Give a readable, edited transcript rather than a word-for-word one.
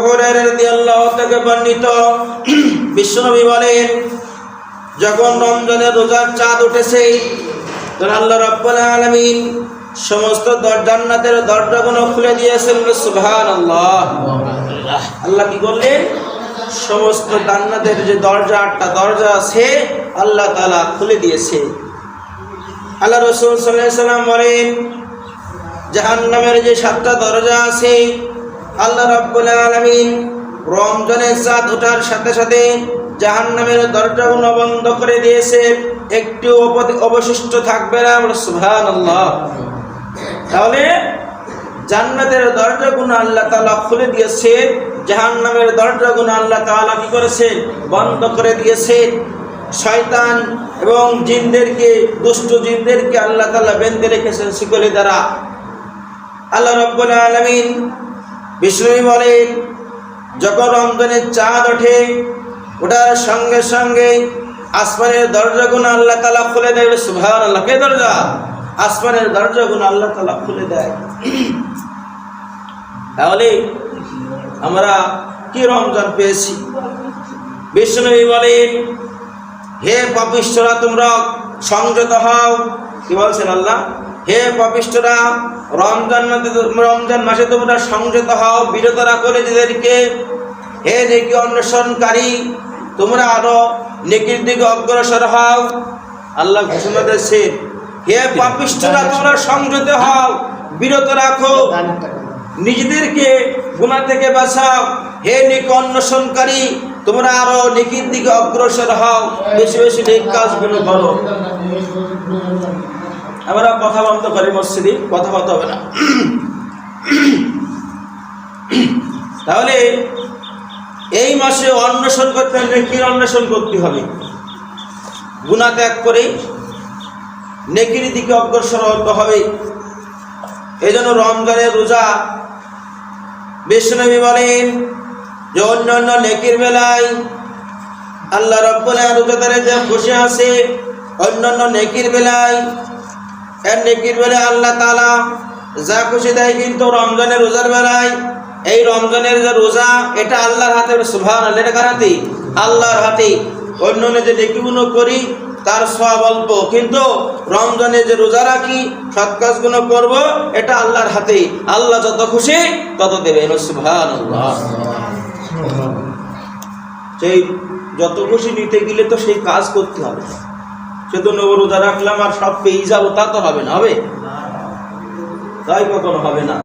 হুরায়রা রাদিয়াল্লাহু থেকে বর্ণিত, বিশ্বনবী বলেন, যখন রমজানের রোজার চাঁদ উঠেছে তখন আল্লাহ রাব্বুল আলামিন সমস্ত জান্নাতের দরজাগুলো খুলে দিয়েছেন। সুবহানাল্লাহ। আল্লাহ কি করলেন? সমস্ত জান্নাতের যে দরজা, 8টা দরজা আছে, আল্লাহ তাআলা খুলে দিয়েছে। আল্লাহ রাসূল সাল্লাল্লাহু আলাইহি সাল্লাম বলেন, জাহান্নামের যে 7টা দরজা আছে, আল্লাহ রাব্বুল আলামিন রমজানের চাঁদ ওঠার সাথে সাথে জাহান্নামের দরজাগুলো বন্ধ করে দিয়েছে, একটু অবশিষ্ট থাকবে না। সুবহানাল্লাহ। তাহলে জান্নাতের দরজাগুলো আল্লাহ তাআলা খুলে দিয়েছে, জাহান্নামের দরজাগুলো আল্লাহ তাআলা কি করেছেন? বন্ধ করে দিয়েছে। শয়তান এবং জিনদেরকে, দুষ্ট জিনদেরকে আল্লাহ তাআলা বেঁধে রেখেছেন শিকলি দ্বারা। আল্লাহ রাব্বুল আলামিন বিষ্ণু বলেন, যখন রমজানের চাঁদ ওঠে, ওটার সঙ্গে সঙ্গে আসমানের দরজাগুলো আল্লাহ তাআলা খুলে দেয়। সুবহানাল্লাহ। কে দরজা? আসমানের দরজাগুলো আল্লাহ তাআলা খুলে দেয়। তাহলে আমরা কি রমজান পেয়েছি? বিষ্ণু বলেন, হে পাপিষ্ঠরা, তোমরা সংযত হও। কি বলছেন আল্লাহ? হে পাপিষ্ঠরা, রমজান মাসে তোমরা সংযত হও, বিরত রাখো নিজেদেরকে। হে নেকি অন্বেষণকারী, তোমরা আরো নেকির দিকে অগ্রসর হও। আল্লাহ ঘোষণা দিয়েছেন, হে পাপিষ্ঠরা, তোমরা সংযত হও, বিরত রাখো, নিজেদেরকে গুনাহ থেকে বাঁচাও। হে নেকি অন্বেষণকারী, তোমরা আরো নেকির দিকে অগ্রসর হও, বেশি বেশি নেক কাজগুলো করো। আমরা কথা বন্ধ করি, মসজিদে কথা বলতে হবে না। তাহলে এই মাসে অন্বেষণ করতে হবে, নেকির অন্বেষণ করতে হবে। গুনাহ ত্যাগ করে নেকির দিকে অগ্রসর হতে হবে। এই জন্য রমজানের রোজা, বিশ্বনবী বলেন যে অন্যান্য নেকির বেলায় আল্লাহ রাব্বুল আলামিন রোজাদারের যে খুশি আছে, অন্যান্য নেকির বেলায় নেকির বেলায় আল্লাহ তাআলা যা খুশি দেয়, কিন্তু রমজানের রোজার বেলায়, এই রমজানের যে রোজা, এটা আল্লাহর হাতে। সুবহানাল্লাহ। এটা কার হাতে? আল্লাহর হাতে। অন্যান্য যে নেকিগুলো করি তার সওয়াব অল্প, কিন্তু রমজানে যে রোজা রাখি, সৎ কাজগুলো করব, এটা আল্লাহর হাতে। আল্লাহ যত খুশি তত দেবেন। সুবহানাল্লাহ। সেই যত খুশি নিতে গেলে তো সেই কাজ করতে হবে। সেজন্য রোজা রাখলাম আর সব পেয়ে যাবো, তা তো হবে না। হবে? তাই কখনো হবে না।